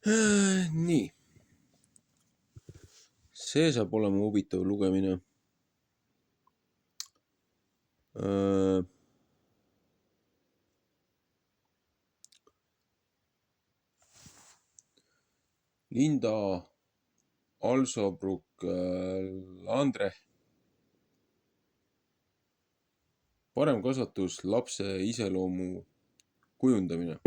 Nii, see saab olema huvitav lugemine. Linda Alsobruk-Landre. Parem kasvatus, lapse iseloomu kujundamine.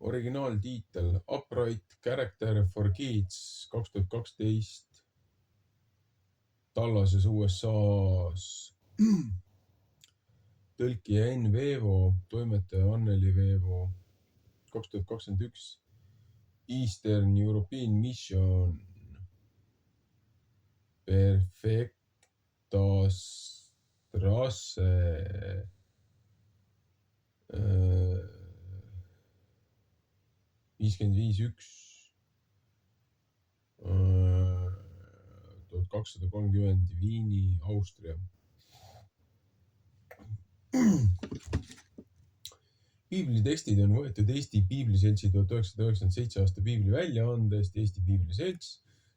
Originaaltiitel Upright Character for Kids 2012 Tallases USA-s. Tõlkija Enn Veevo, toimetaja Anneli Veevo 2021 Eastern European Mission Perfecta Strasse 55-1 1230 Viini, Austria. Piiblitekstid on võetud Eesti Piibliseltsi 1997 aasta piibli väljaandest Eesti Piibliselts.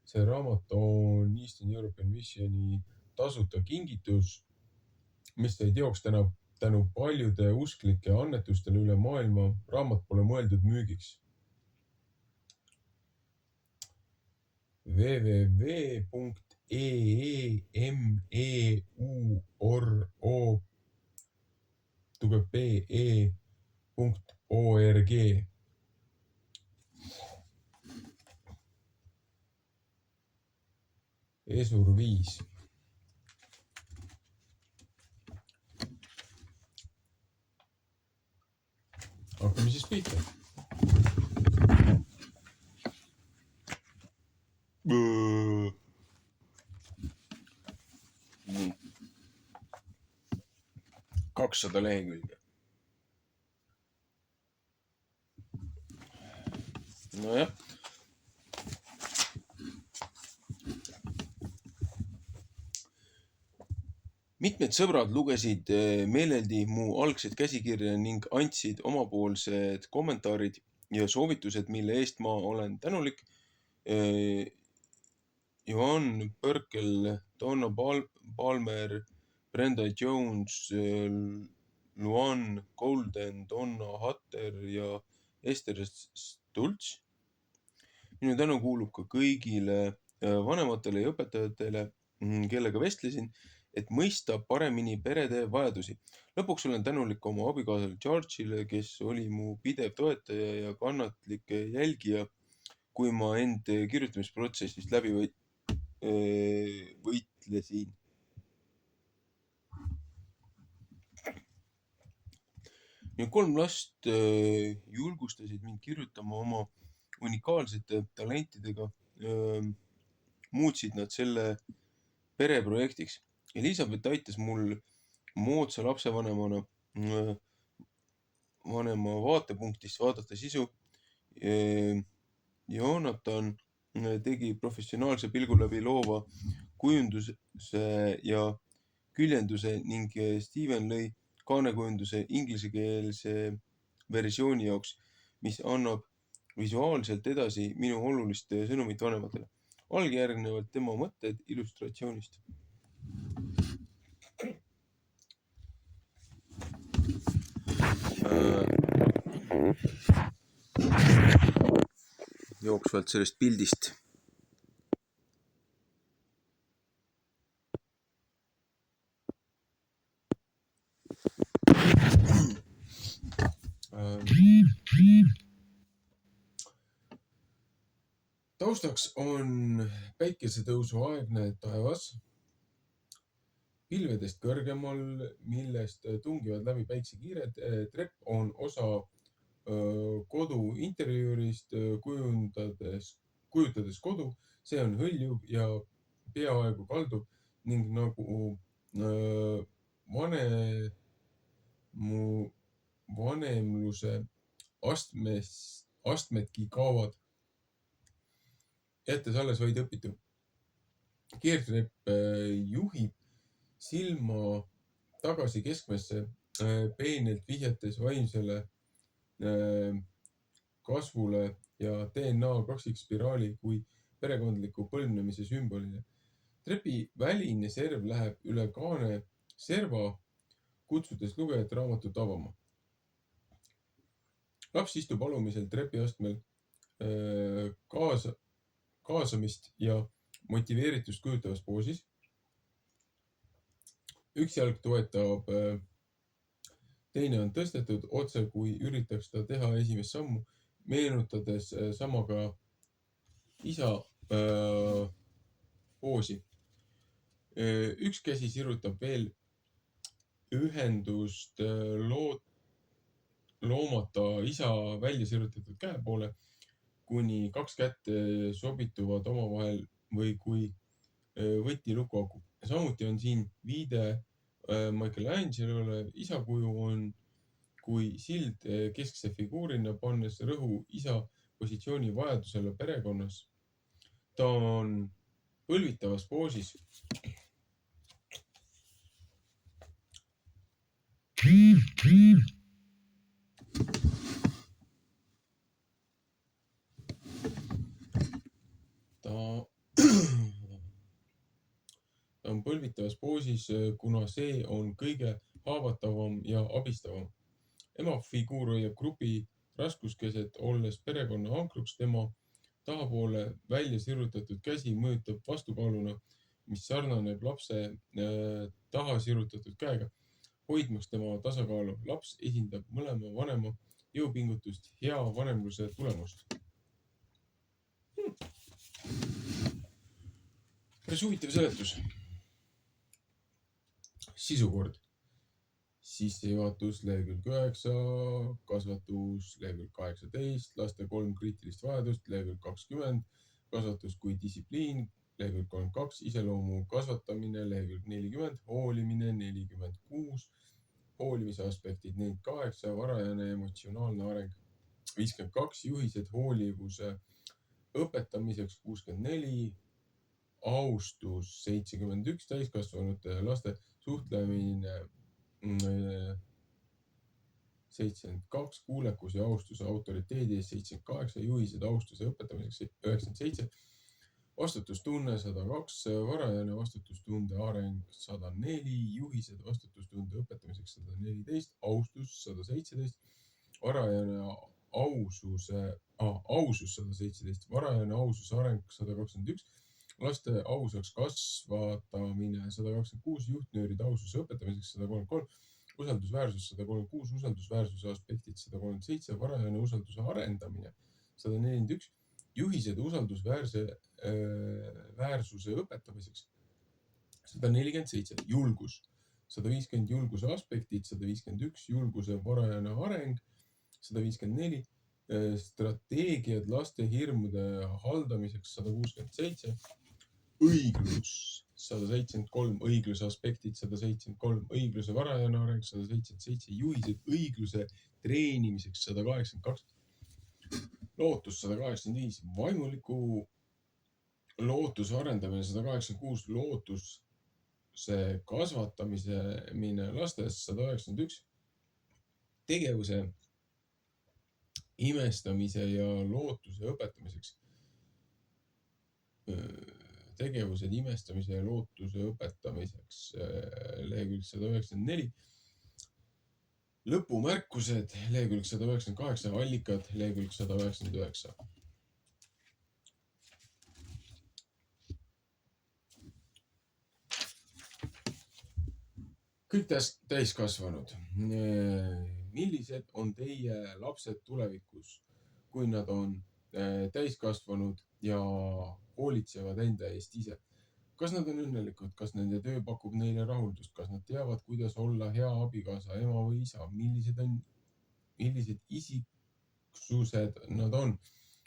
See raamat on Eastern European Missioni tasuta kingitus, mis sai teoks tänu paljude usklike annetustele üle maailma. Raamat pole mõeldud müügiks. www.emeuro.org Esur 5. Hakkame siis pihta. Nii. 200 lehekülge. Nojah. Mitmed sõbrad lugesid meeleldi mu algset käsikirja ning andsid omapoolsed kommentaarid ja soovitused, mille eest ma olen tänulik. Johan Pörkel, Donna Palmer, Brenda Jones, Luan Golden, Donna Hutter ja Ester Stults. Minu tänu kuulub ka kõigile vanematele ja õpetajatele, kellega vestlesin, et mõista paremini perede vajadusi. Lõpuks olen tänulik oma abikaasale George'ile, kes oli mu pidev toetaja ja kannatlik jälgija, kui ma end kirjutamisprotsessist läbi võitlesin. Need 3 last julgustasid mind kirjutama oma unikaalsete talentidega. Muutsid nad selle pereprojektiks. Elisabeth aitas mul moodsa lapsevanemana vaatepunktist vaadata sisu. Jonathan tegi professionaalse pilgu läbi loova kujunduse ja küljenduse ning Steven lõi kaanekujunduse ingliskeelse versiooni jaoks, mis annab visuaalselt edasi minu olulist sõnumit vanematele. Algjärgnevalt tema mõtted illustratsioonist. Jooksvalt sellest pildist. Taustaks on päikesetõusu aegne taevas. Pilvedest kõrgemal, millest tungivad läbi päiksekiired. Trepp on osa kodu interjöörist, kujutades kodu. See on hõljuv ja peaaegu kalduv ning nagu vanemluse astmedki kaovad, jättes alles vaid õpitu. Keerdtrepp juhib silma tagasi keskmesse, peenelt vihjates vaimsele kasvule ja DNA kaksikspiraali kui perekondliku põlvnemise sümbolile. Trepi väline serv läheb üle kaane serva, kutsudes lugejat raamatut avama. Laps istub alumisel trepiastmel kaasamist ja motiveeritust kujutavas poosis. Üks jalg toetab, teine on tõstetud otse, kui üritaks ta teha esimest sammu, meenutades samaga isa poosi. Üks käsi sirutab veel ühendust loomata isa välja sirutatud käe poole, kuni kaks kätt sobituvad omavahel või kui võti lukku hakub. Samuti on siin viide Michelangelole. Isa kuju on kui sild keskse figuurina, pannes rõhu isa positsiooni vajadusele perekonnas. Ta on põlvitavas poosis. Ta on põlvitavas poosis, kuna see on kõige haavatavam ja abistavam. Ema figuur hoiab grupi raskuskeset, olles perekonna ankruks. Tema tahapoole välja sirutatud käsi mõjutab vastukaaluna, mis sarnaneb lapse taha sirutatud käega, hoidmaks tema tasakaalu. Laps esindab mõlema vanema jõupingutust, hea vanemluse tulemust. Päris huvitav seletus. Sisukord. Sissejuhatus lehekülg 9, kasvatus lehekülg 18, laste 3 kriitilist vajadust lehekülg 20, kasvatus kui distsipliin lehekülg 32, iseloomu kasvatamine lehekülg 40, hoolimine 46, hoolimise aspektid 48, varajane emotsionaalne areng 52, juhised hoolivuse õpetamiseks 64, austus 71, täiskasvanute ja laste suhtlemine 72, kuulekus ja austus autoriteedi ees 78, juhised austuse õpetamiseks 97, vastutustunne 102, varajane vastutustunde areng 104, juhised vastutustunde õpetamiseks 114, austus 117, varajane ausus 117, varajane aususe areng 121, laste ausaks kasvatamine 126, juhtnööride aususe õpetamiseks 133, usaldusväärsus 136, usaldusväärsuse aspektid 137, varajane usalduse arendamine 141, juhised usaldusväärsuse õpetamiseks 147, julgus 150, julguse aspektid 151, julguse varajane areng 154, strateegiad laste hirmude haldamiseks 167, õiglus 173, õigluse aspektid 173, õigluse varajane areng 177, juhised õigluse treenimiseks 182, lootus 185, vaimuliku lootuse arendamine 186, lootuse kasvatamise lastes 191, tegevuse imestamise ja lootuse õpetamiseks. Tegevused imestamise ja lootuse õpetamiseks lehekülg 194, lõpumärkused lehekülg 198, allikad lehekülg 199. Kõik täiskasvanud. Millised on teie lapsed tulevikus, kui nad on täiskasvanud ja hoolitsevad enda eest ise? Kas nad on õnnelikud? Kas nende töö pakub neile rahuldust? Kas nad teavad, kuidas olla hea abikaasa, ema või isa? Millised isiksused nad on?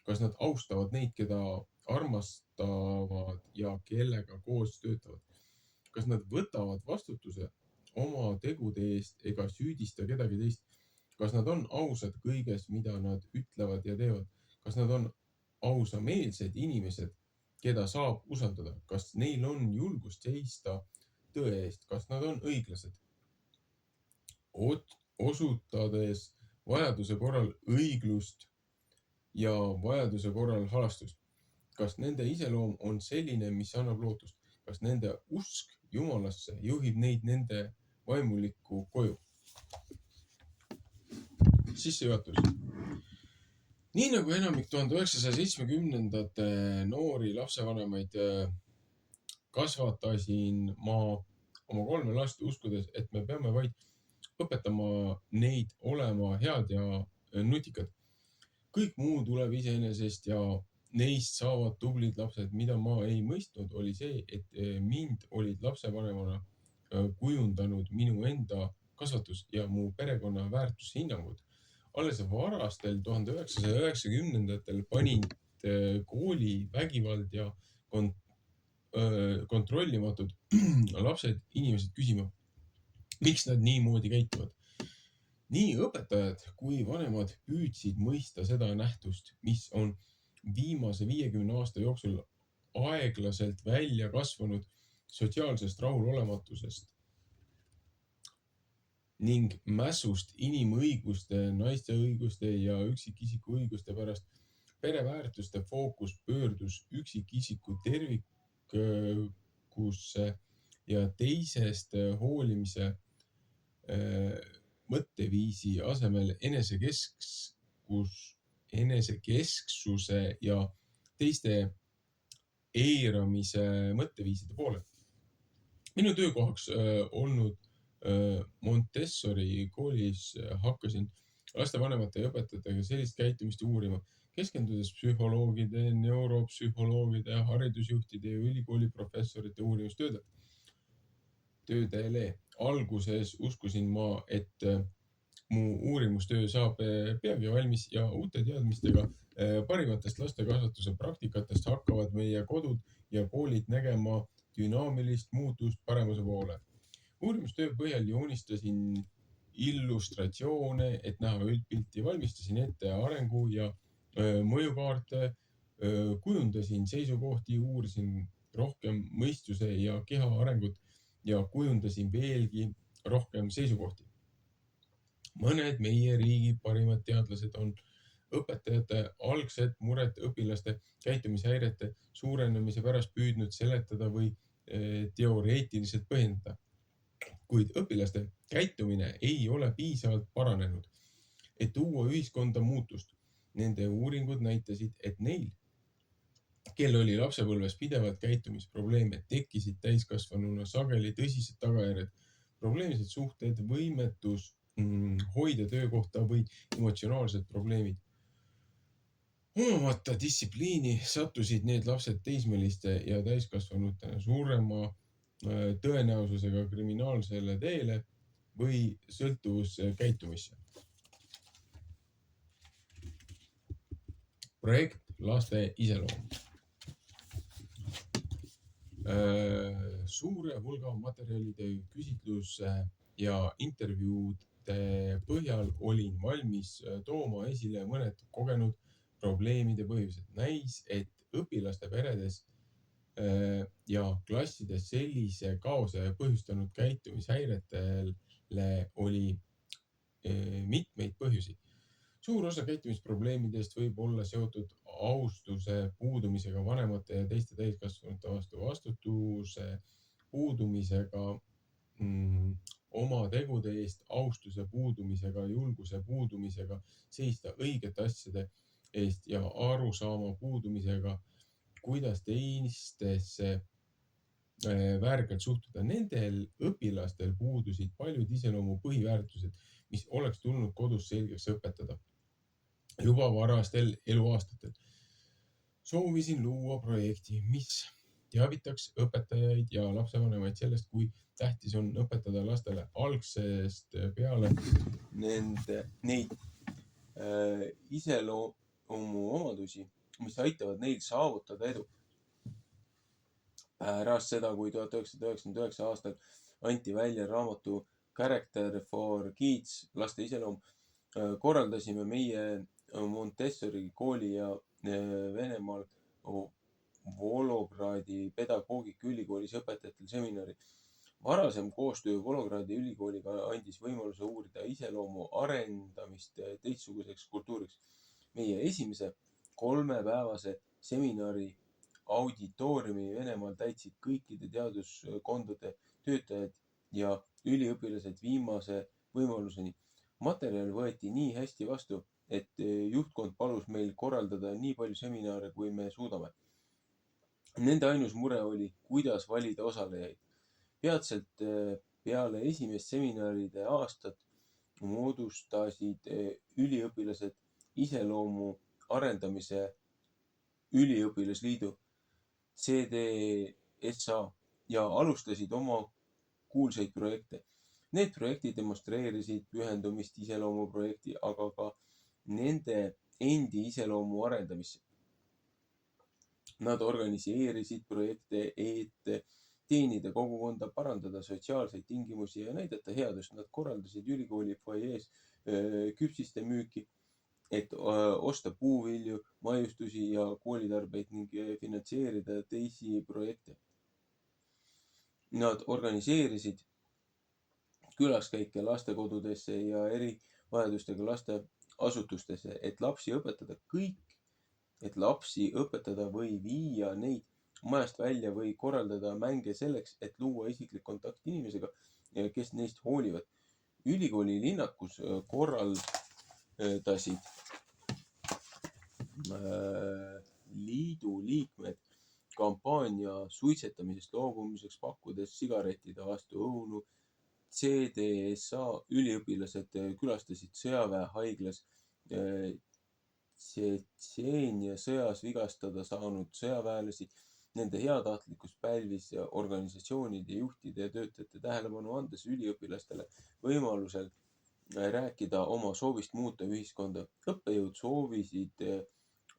Kas nad austavad neid, keda armastavad ja kellega koos töötavad. Kas nad võtavad vastutuse oma tegude eest ega süüdista kedagi teist? Kas nad on ausad kõiges, mida nad ütlevad ja teevad? Kas nad on ausameelsed inimesed, keda saab usaldada? Kas neil on julgust seista tõe eest? Kas nad on õiglased? Osutades vajaduse korral õiglust ja vajaduse korral halastust. Kas nende iseloom on selline, mis annab lootust? Kas nende usk Jumalasse juhib neid nende vaimulikku koju? Sissejuhatus. Nii nagu enamik 1970-ndate noori lapsevanemaid kasvatasin ma oma 3 last uskudes, et me peame vaid õpetama neid olema head ja nutikad. Kõik muu tuleb iseenesest ja neist saavad tublid lapsed. Mida ma ei mõistnud, oli see, et mind olid lapsevanemana kujundanud minu enda kasvatus ja mu perekonna väärtushinnangud. Alles varastel 1990-ndatel panid kooli vägivald ja kontrollimatud lapsed inimesed küsima, miks nad niimoodi käituvad. Nii õpetajad kui vanemad püüdsid mõista seda nähtust, mis on viimase 50 aasta jooksul aeglaselt välja kasvanud sotsiaalsest rahulolematusest ning mässust inimõiguste, naiste õiguste ja üksikisiku õiguste pärast. Pereväärtuste fookus pöördus üksikisiku tervikusse ja teisest hoolimise mõtteviisi asemel enesekesksuse ja teiste eiramise mõtteviiside poole. Minu töökohaks olnud Montessori koolis hakkasin lastevanemate ja õpetajatega sellist käitumist uurima, keskendudes psühholoogide, neuropsühholoogide, haridusjuhtide ja ülikooli professorite uurimustöödele. Alguses uskusin ma, et mu uurimustöö saab peagi valmis ja uute teadmistega parimatest lastekasvatuse praktikatest hakkavad meie kodud ja koolid nägema dünaamilist muutust paremuse poole. Uurimustöö põhjal joonistasin illustratsioone, et näha üldpilti, valmistasin ette arengu ja mõjukaarte, kujundasin seisukohti, uurisin rohkem mõistuse ja keha arengut ja kujundasin veelgi rohkem seisukohti. Mõned meie riigi parimad teadlased on õpetajate algset muret õpilaste käitumishäirete suurenemise pärast püüdnud seletada või teoreetiliselt põhjendada. Kuid õpilaste käitumine ei ole piisavalt paranenud, et tuua ühiskonda muutust. Nende uuringud näitasid, et neil, kel oli lapsepõlves pidevalt käitumisprobleeme, tekkisid täiskasvanuna sageli tõsised tagajärjed, probleemsed suhted, võimetus hoida töökohta või emotsionaalsed probleemid. Omamata distsipliini sattusid need lapsed teismeliste ja täiskasvanutena suurema tõenäosusega kriminaalsele teele või sõltuvuskäitumisse. Projekt laste iseloom. Suure hulga materjalide küsitluse ja intervjuude põhjal olin valmis tooma esile mõned kogenud probleemide põhjused. Näis, et õpilaste peredes ja klassides sellise kaose põhjustanud käitumishäiretele oli mitmeid põhjusi. Suur osa käitumisprobleemidest võib olla seotud austuse puudumisega vanemate ja teiste täiskasvanute vastu, vastutuse puudumisega oma tegude eest, austuse puudumisega, julguse puudumisega, seista õigete asjade eest ja arusaama puudumisega, kuidas teistesse väärikalt suhtuda. Nendel õpilastel puudusid paljud iseloomu põhiväärtused, mis oleks tulnud kodus selgeks õpetada juba varastel eluaastatel. Soovisin luua projekti, mis teavitaks õpetajaid ja lapsevanemaid sellest, kui tähtis on õpetada lastele algsest peale neid iseloomu omadusi, mis aitavad neil saavutada edu. Pärast seda, kui 1999 aastal anti välja raamatu Character for Kids, laste iseloom, korraldasime meie Montessori kooli ja Venemaal Vologradi pedagoogika ülikoolis õpetajatel seminari. Varasem koostöö Vologradi ülikooliga andis võimaluse uurida iseloomu arendamist teistsuguseks kultuuriks. Meie esimese 3-päevase seminari auditooriumi Venemaal täitsid kõikide teaduskondade töötajad ja üliõpilased viimase võimaluseni. Materjal võeti nii hästi vastu, et juhtkond palus meil korraldada nii palju seminare, kui me suudame. Nende ainus mure oli, kuidas valida osalejaid. Peatselt peale esimest seminaride aastat moodustasid üliõpilased iseloomu arendamise üliõpilasliidu CDSA ja alustasid oma kuulsaid projekte. Need projektid demonstreerisid pühendumist iseloomuprojekti, aga ka nende endi iseloomu arendamisse. Nad organiseerisid projekte, et teenida kogukonda, parandada sotsiaalseid tingimusi ja näidata headust. Nad korraldasid ülikooli fuajees küpsiste müüki, et osta puuvilju, maiustusi ja koolitarbeid ning finantseerida teisi projekte. Nad organiseerisid külaskäike lastekodudesse ja erivajadustega lasteasutustesse, et lapsi õpetada või viia neid majast välja või korraldada mänge selleks, et luua isiklik kontakt inimesega, kes neist hoolivad. Ülikooli linnakus korraldasid liidu liikmed kampaania suitsetamisest loobumiseks, pakkudes sigarettide vastu õunu. CDSA üliõpilased külastasid sõjaväehaiglas Tšetšeenia sõjas vigastada saanud sõjaväelasi. Nende heatahtlikkus pälvis organisatsioonide juhtide ja töötajate tähelepanu, andes üliõpilastele võimalusel rääkida oma soovist muuta ühiskonda. Õppejõud soovisid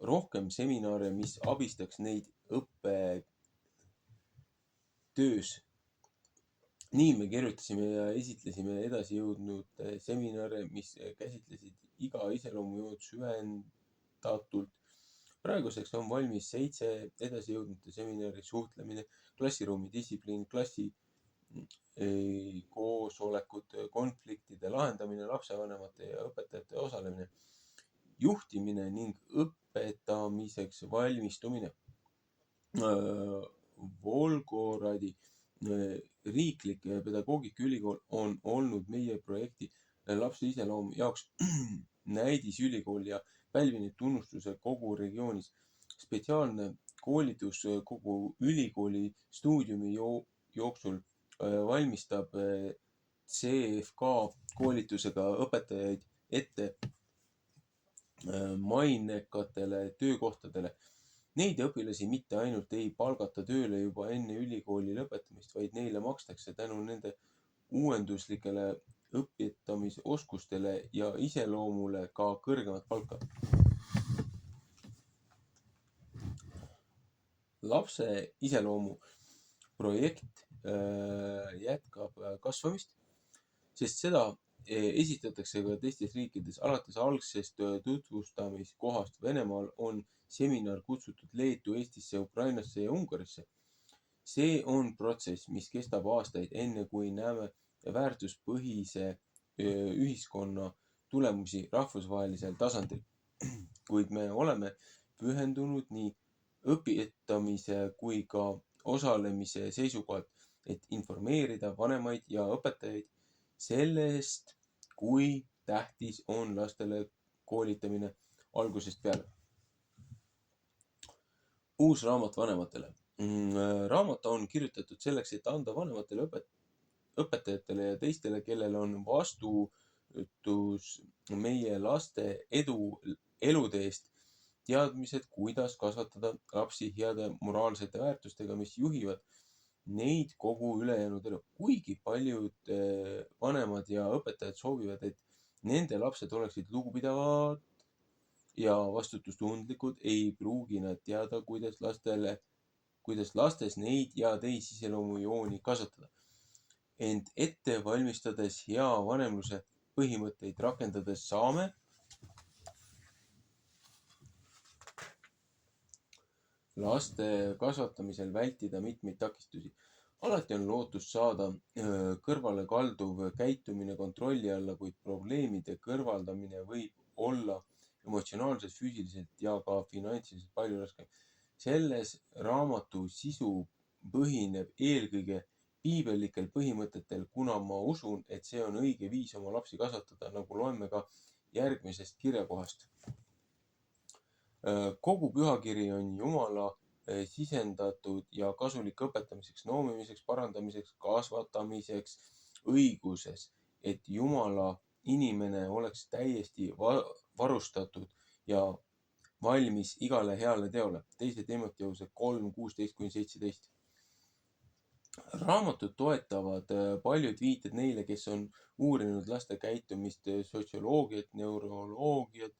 rohkem seminare, mis abistaks neid õppetöös. Nii me kirjutasime ja esitlesime edasijõudnud seminare, mis käsitlesid iga iseloomujoont süvendatult. Praeguseks on valmis 7 edasijõudnute seminari: suhtlemine, klassiruumi distsipliin, klassi koosolekud, konfliktide lahendamine, lapsevanemate ja õpetajate osalemine, juhtimine ning õpetamiseks valmistumine. Volgoradi riiklik pedagoogikaülikool on olnud meie projekti lapse iseloom jaoks näidisülikool ja pälvinud tunnustuse kogu regioonis. Spetsiaalne koolitus kogu ülikooli stuudiumi jooksul valmistab CFK koolitusega õpetajaid ette mainekatele töökohtadele. Neid õpilasi mitte ainult ei palgata tööle juba enne ülikooli lõpetamist, vaid neile makstakse tänu nende uuenduslikele õpetamisoskustele ja iseloomule ka kõrgemat palka. Lapse iseloomu projekt jätkab kasvamist, sest seda esitatakse ka teistes riikides. Alates algsest tutvustamiskohast Venemaal on seminar kutsutud Leetu, Eestisse, Ukrainasse ja Ungarisse. See on protsess, mis kestab aastaid, enne kui näeme väärtuspõhise ühiskonna tulemusi rahvusvahelisel tasandil. Kuid me oleme pühendunud nii õpetamise kui ka osalemise seisukohalt, et informeerida vanemaid ja õpetajaid sellest, kui tähtis on lastele koolitamine algusest peale. Uus raamat vanematele. Raamat on kirjutatud selleks, et anda vanematele õpetajatele ja teistele, kellel on vastutus meie laste elude eest, teadmised, kuidas kasvatada lapsi heade moraalsete väärtustega, mis juhivad neid kogu ülejäänud elu. Kuigi paljud vanemad ja õpetajad soovivad, et nende lapsed oleksid lugupidavad ja vastutustundlikud, ei pruugi nad teada, kuidas lastes neid ja teisi iseloomujooni kasutada. Ent ette valmistades hea vanemluse põhimõtteid rakendades saame laste kasvatamisel vältida mitmeid takistusi. Alati on lootust saada kõrvale kalduv käitumine kontrolli alla, kuid probleemide kõrvaldamine võib olla emotsionaalselt, füüsiliselt ja ka finantsiliselt palju raskem. Selles raamatu sisu põhineb eelkõige piibellikel põhimõtetel, kuna ma usun, et see on õige viis oma lapsi kasvatada, nagu loeme ka järgmisest kirjakohast. Kogu pühakiri on Jumala sisendatud ja kasulik õpetamiseks, noomimiseks, parandamiseks, kasvatamiseks õiguses, et Jumala inimene oleks täiesti varustatud ja valmis igale heale teole. 2 Timoteuse 3:16-17. Raamatud toetavad paljud viited neile, kes on uurinud laste käitumist, sotsioloogiat, neuroloogiat,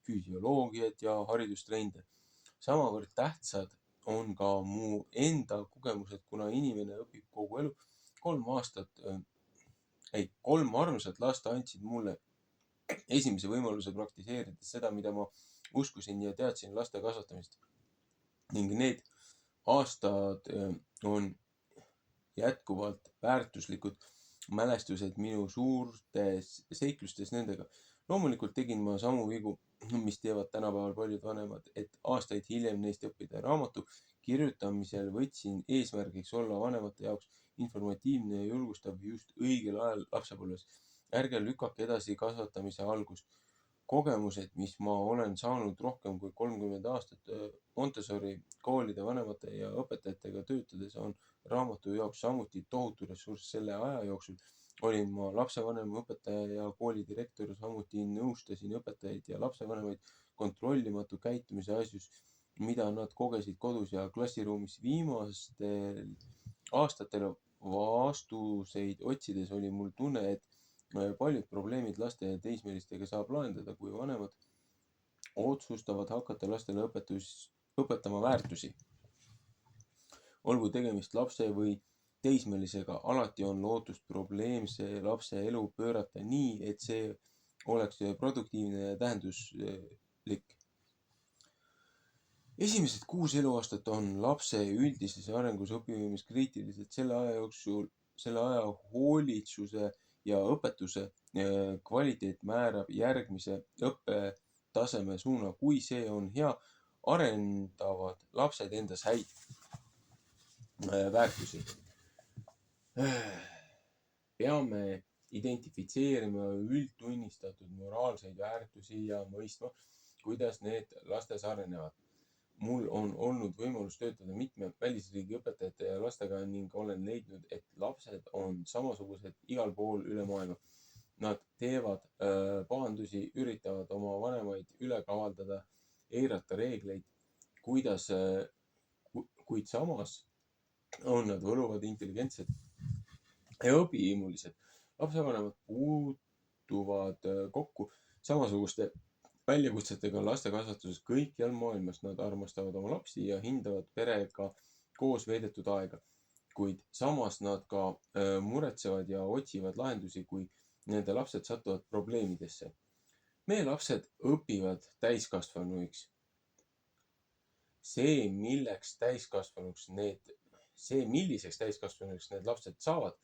füsioloogiat ja haridustrende. Samavõrd tähtsad on ka mu enda kogemused, kuna inimene õpib kogu elu. 3 armsat last andsid mulle esimese võimaluse praktiseerides seda, mida ma uskusin ja teadsin laste kasvatamist. Ning need aastad on jätkuvalt väärtuslikud mälestused minu suurtes seiklustes nendega. Loomulikult tegin ma samu vigu, mis teevad tänapäeval paljud vanemad, et aastaid hiljem neist õppida. Raamatu kirjutamisel võtsin eesmärgiks olla vanemate jaoks informatiivne ja julgustav just õigel ajal lapsepõlves. Ärge lükake edasi kasvatamise algust. Kogemused, mis ma olen saanud rohkem kui 30 aastat Montessori koolide vanemate ja õpetajatega töötades, on raamatu jaoks samuti tohutu ressurss. Selle aja jooksul olin ma lapsevanem, õpetaja ja koolidirektor, samuti nõustasin õpetajaid ja lapsevanemaid kontrollimatu käitumise asjus, mida nad kogesid kodus ja klassiruumis. Viimastel aastatel vastuseid otsides oli mul tunne, et paljud probleemid laste ja teismelistega saab lahendada, kui vanemad otsustavad hakata lastele õpetama väärtusi. Olgu tegemist lapse või teismelisega, alati on lootust probleemse lapse elu pöörata nii, et see oleks produktiivne ja tähenduslik. Esimesed 6 eluaastat on lapse üldises arengus õpivõimes kriitilised. Selle aja hoolitsuse ja õpetuse kvaliteet määrab järgmise õppetaseme suuna. Kui see on hea, arendavad lapsed endas häid väärtusi. Peame identifitseerima üldtunnistatud moraalseid väärtusi ja mõistma, kuidas need lastes arenevad. Mul on olnud võimalus töötada mitme välisriigi õpetajate ja lastega ning olen leidnud, et lapsed on samasugused igal pool üle maailma. Nad teevad pahandusi, üritavad oma vanemaid üle kavaldada, eirata reegleid, kuid samas on nad võluvad, intelligentsed ja õpihimulised. Lapsevanemad puutuvad kokku samasuguste väljakutsetega laste kasvatuses kõikjal maailmas. Nad armastavad oma lapsi ja hindavad perega koos veedetud aega, kuid samas nad ka muretsevad ja otsivad lahendusi, kui nende lapsed satuvad probleemidesse. Meie lapsed õpivad täiskasvanuiks. See, milliseks täiskasvanuks need lapsed saavad,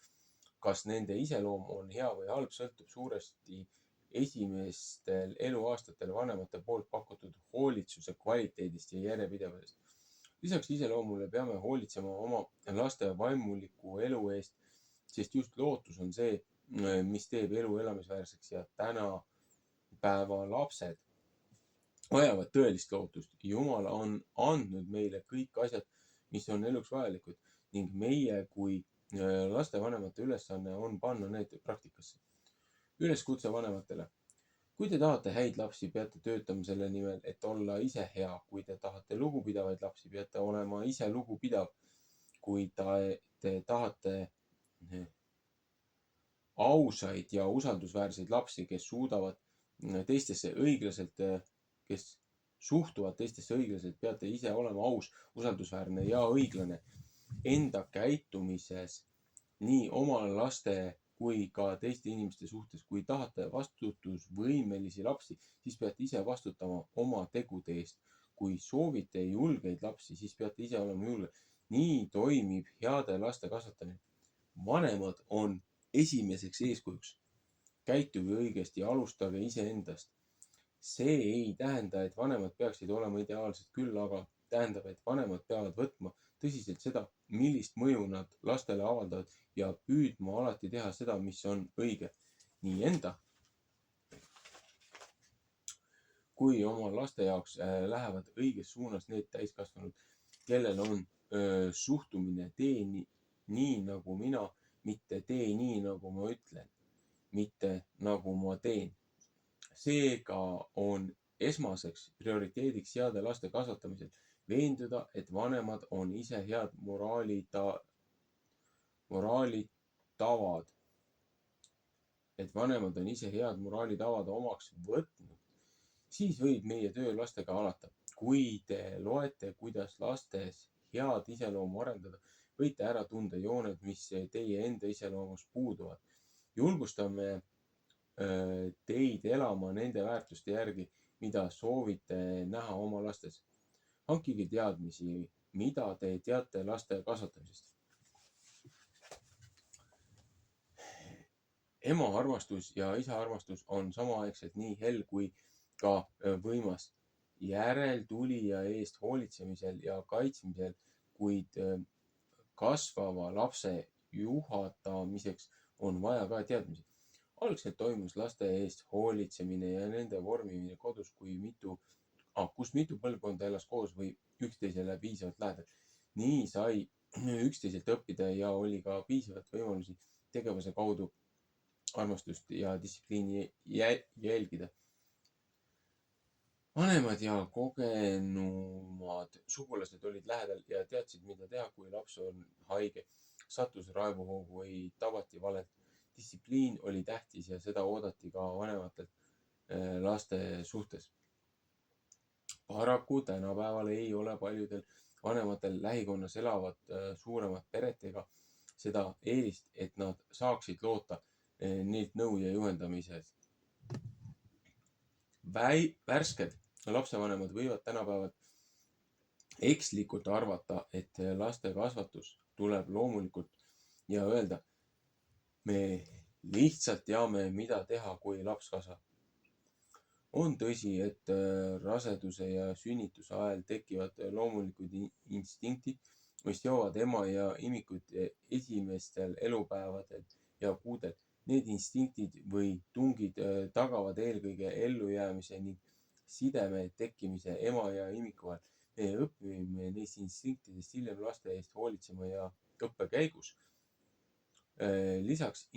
kas nende iseloom on hea või halb, sõltub suuresti esimestel eluaastatel vanemate poolt pakutud hoolitsuse kvaliteedist ja järjepidevusest. Lisaks iseloomule peame hoolitsema oma laste vaimuliku elu eest, sest just lootus on see, mis teeb elu elamisväärseks ja tänapäeva lapsed vajavad tõelist lootust. Jumal on andnud meile kõik asjad, mis on eluks vajalikud ning meie kui lastevanemate ülesanne on panna need praktikasse. Üleskutse vanematele. Kui te tahate häid lapsi, peate töötama selle nimel, et olla ise hea. Kui te tahate lugupidavaid lapsi, peate olema ise lugupidav. Kui te tahate ausaid ja usaldusväärseid lapsi, kes suudavad teistesse õiglaselt, kes suhtuvad teistesse õiglaselt, peate ise olema aus, usaldusväärne ja õiglane enda käitumises nii oma laste kui ka teiste inimeste suhtes. Kui tahate vastutusvõimelisi lapsi, siis peate ise vastutama oma tegude eest. Kui soovite julgeid lapsi, siis peate ise olema julge. Nii toimib heade laste kasvatamine. Vanemad on esimeseks eeskujuks. Käituge õigesti ja alustage iseendast. See ei tähenda, et vanemad peaksid olema ideaalsed, küll aga tähendab, et vanemad peavad võtma tõsiselt seda, millist mõju nad lastele avaldavad ja püüdma alati teha seda, mis on õige nii enda kui oma laste jaoks. Lähevad õiges suunas need täiskasvanud, kellel on suhtumine tee nii nagu mina, mitte tee nii nagu ma ütlen, mitte nagu ma teen. Seega on esmaseks prioriteediks heade laste kasvatamisel veenduda, et vanemad on ise head moraalitavad omaks võtnud. Siis võib meie töö lastega alata. Kui te loete, kuidas lastes head iseloomu arendada, võite ära tunda jooned, mis teie enda iseloomus puuduvad. Julgustame teid elama nende väärtuste järgi, mida soovite näha oma lastes. Hankige teadmisi, mida te teate laste kasvatamisest. Ema armastus ja isa armastus on samaaegselt nii hell kui ka võimas. Järeltulija eest hoolitsemisel ja kaitsmisel, kuid kasvava lapse juhatamiseks on vaja ka teadmisi. Algselt toimus laste eest hoolitsemine ja nende vormimine kodus, kus mitu põlvkonda elas koos või üksteisele piisavalt lähedal. Nii sai üksteiselt õppida ja oli ka piisavalt võimalusi tegevuse kaudu armastust ja distsipliini jälgida. Vanemad ja kogenumad sugulased olid lähedal ja teadsid, mida teha, kui laps on haige, sattus raevuhoogu või tabati valelt. Distsipliin oli tähtis ja seda oodati ka vanematelt laste suhtes. Paraku tänapäeval ei ole paljudel vanematel lähikonnas elavad suuremad pered ega seda eelist, et nad saaksid loota neilt nõu ja juhendamisest. Värsked lapsevanemad võivad tänapäeval ekslikult arvata, et laste kasvatus tuleb loomulikult ja öelda, me lihtsalt teame, mida teha, kui laps kasvab. On tõsi, et raseduse ja sünnituse ajal tekivad loomulikud instinktid, mis jõuavad ema ja imikud esimestel elupäevadel ja kuudel. Need instinktid või tungid tagavad eelkõige ellujäämise ning sideme tekkimise ema ja imiku vahel. Me õpime neist instinktidest hiljem laste eest hoolitsema ja õppe käigus. Lisaks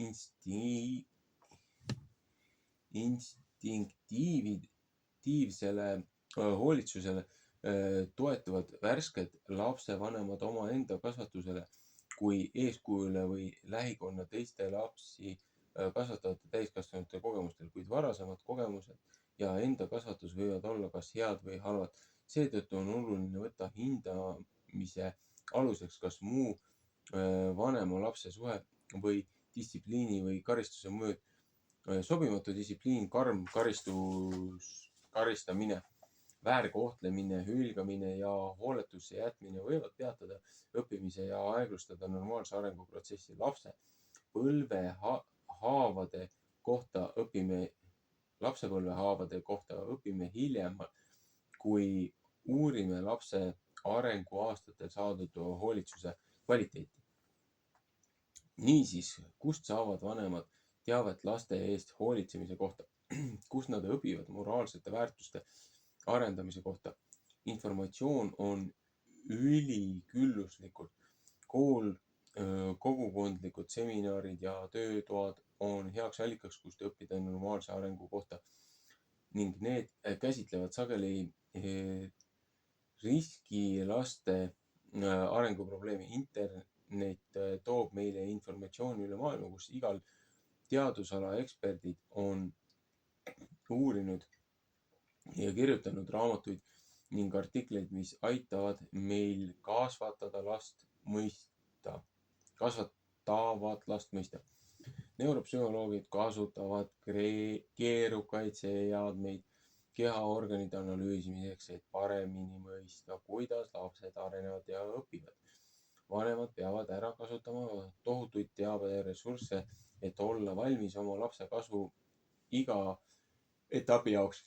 instinktiivsele hoolitsusele toetuvad värsked lapsevanemad omaenda kasvatusele kui eeskujule või lähikonna teiste lapsi kasvatavate täiskasvanute kogemustel, kuid varasemad kogemused ja enda kasvatus võivad olla kas head või halvad. Seetõttu on oluline võtta hindamise aluseks kas muu vanema lapse suhe või distsipliini või karistuse mõjud. Sobimatu distsipliin, karm karistamine, väärkohtlemine, hülgamine ja hooletusse jätmine võivad peatada õppimise ja aeglustada normaalse arenguprotsessi. Lapsepõlvehaavade kohta õpime hiljem, kui uurime lapse arenguaastatel saadud hoolitsuse kvaliteeti. Niisiis, kust saavad vanemad teavet laste eest hoolitsemise kohta? Kus nad õpivad moraalsete väärtuste arendamise kohta? Informatsioon on ülikülluslikult. Kool, kogukondlikud seminarid ja töötoad on heaks allikaks, kust õppida normaalse arengu kohta ning need käsitlevad sageli riskilaste arenguprobleemi. Internet toob meile informatsiooni üle maailma, kus igal teadusala eksperdid on uurinud ja kirjutanud raamatuid ning artikleid, mis aitavad meil kasvatavat last mõista. Neuropsühholoogid kasutavad keerukaid seadmeid kehaorganite analüüsimiseks, et paremini mõista, kuidas lapsed arenevad ja õpivad. Vanemad peavad ära kasutama tohutuid teaberessursse, et olla valmis oma lapse kasvu iga etapi jaoks.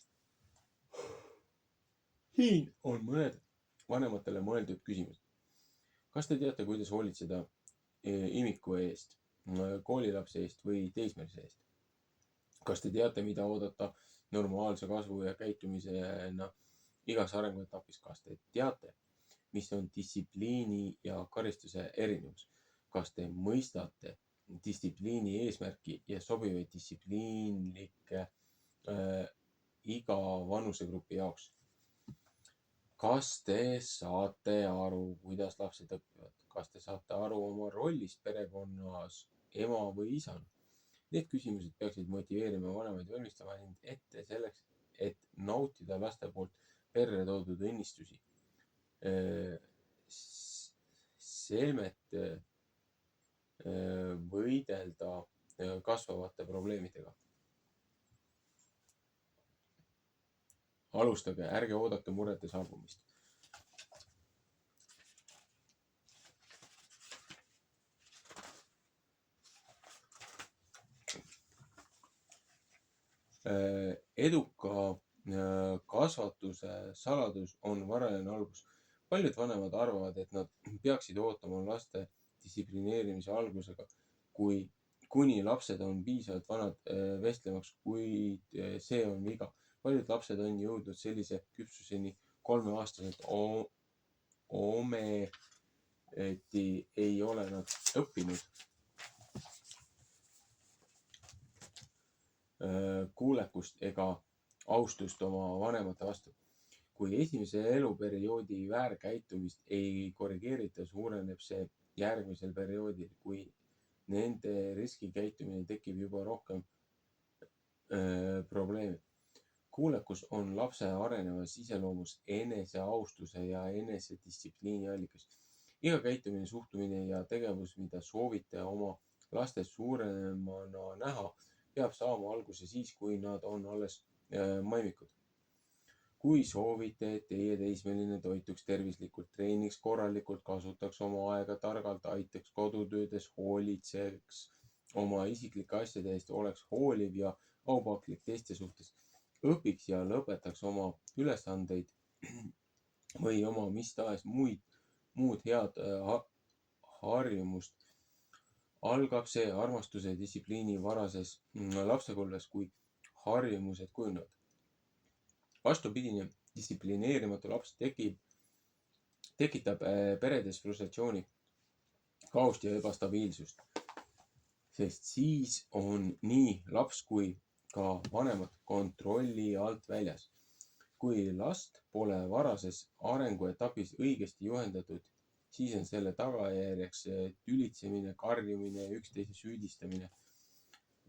Siin on mõned vanematele mõeldud küsimused. Kas te teate, kuidas hoolitseda imiku eest, koolilapse eest või teismelise eest? Kas te teate, mida oodata normaalse kasvu ja käitumisena igas arenguetapis? Kas te teate, mis on distsipliini ja karistuse erinevus? Kas te mõistate distsipliini eesmärki ja sobivaid distsipliinlikke iga vanusegrupi jaoks? Kas te saate aru, kuidas lapsed õpivad? Kas te saate aru oma rollist perekonnas ema või isana? Need küsimused peaksid motiveerima vanemaid valmistama end ette selleks, et nautida laste poolt perre toodud õnnistusi. Selmet võidelda kasvavate probleemidega. Alustage, ärge oodake murete saabumist. Eduka kasvatuse saladus on varajane algus. Paljud vanemad arvavad, et nad peaksid ootama laste distsiplineerimise algusega, kuni lapsed on piisavalt vanad vestlemaks, kuid see on viga. Paljud lapsed on jõudnud sellise küpsuseni 3-aastaselt, ometi ei ole nad õppinud kuulekust ega austust oma vanemate vastu. Kui esimese eluperioodi väärkäitumist ei korrigeerita, suureneb see järgmisel perioodil, kui nende riskikäitumine tekib juba rohkem probleeme. Kuulekus on lapse arenevas iseloomus eneseaustuse ja enesedistsipliini allikas. Iga käitumine, suhtumine ja tegevus, mida soovite oma lastes suuremana näha, peab saama alguse siis, kui nad on alles maimikud. Kui soovite, et teie teismeline toituks tervislikult, treeniks korralikult, kasutaks oma aega targalt, aitaks kodutöödes, hoolitseks oma isiklike asjade eest, oleks hooliv ja aupaklik teiste suhtes, õpiks ja lõpetaks oma ülesandeid või oma mis tahes muud head harjumust, algab see armastuse distsipliini varases lapsepõlves, kui harjumused kujunevad. Vastupidine, distsiplineerimatu laps tekitab peredes frustratsiooni, kaost ja ebastabiilsust, sest siis on nii laps kui ka vanemad kontrolli alt väljas. Kui last pole varases arenguetapis õigesti juhendatud, siis on selle tagajärjeks tülitsemine, karjumine, üksteise süüdistamine.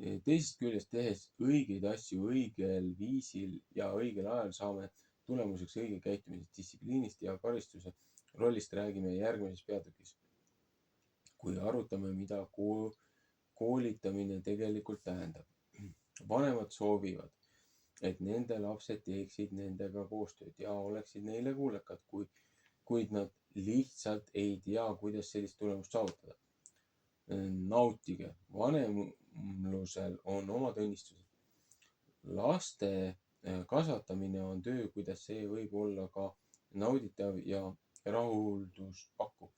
Teisest küljest, tehes õigeid asju õigel viisil ja õigel ajal, saame tulemuseks õige käitumisest, distsipliinist ja karistuse rollist räägime järgmises peatükis. Kui arutame, mida koolitamine tegelikult tähendab. Vanemad soovivad, et nende lapsed teeksid nendega koostööd ja oleksid neile kuulekad, kuid nad lihtsalt ei tea, kuidas sellist tulemust saavutada. Nautige, vanemlusel on omad õnnistused. Laste kasvatamine on töö, kuidas see võib olla ka nauditav ja rahuldust pakkuv.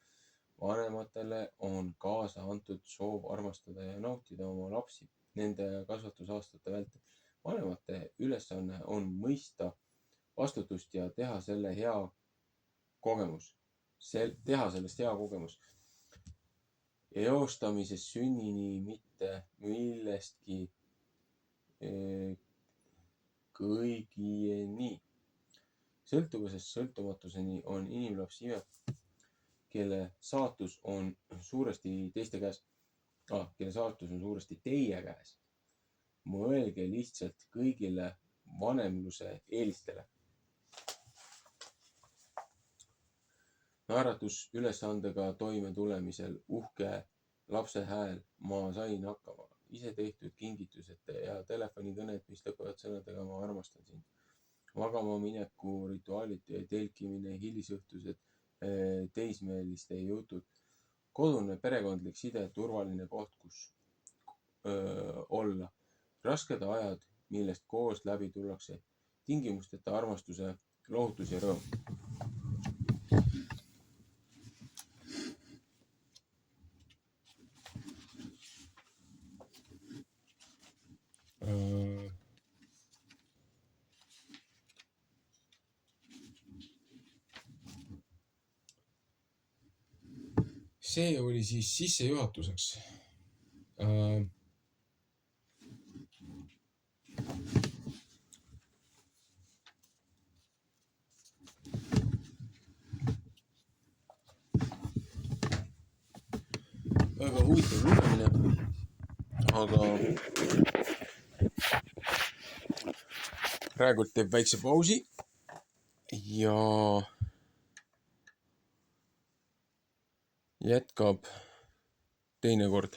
Vanematele on kaasa antud soov armastada ja nautida oma lapsi nende kasvatusaastate vältel. Vanemate ülesanne on mõista vastutust ja teha sellest hea kogemus. Eostamisest sünnini, mitte millestki kõigieni. Sõltuvusest sõltumatuseni on inimlaps ime, kelle saatus on suuresti teie käes. Mõelge lihtsalt kõigile vanemluse eelistele. naeratusülesandega toime tulemisel uhke lapse hääl, ma sain hakkama, ise tehtud kingitused ja telefonikõned, mis lõpevad sõnadega ma armastan sind. Magama mineku rituaalid, telkimine, hilisõhtused, teismeliste jutud, kodune perekondlik side, turvaline koht, kus olla, rasked ajad, millest koos läbi tullakse, tingimusteta armastuse, lohutus ja rõõm. See oli siis sissejuhatuseks. Väga huvitav lugemine, aga praegu teeb väikse pausi ja jätkab teinekord.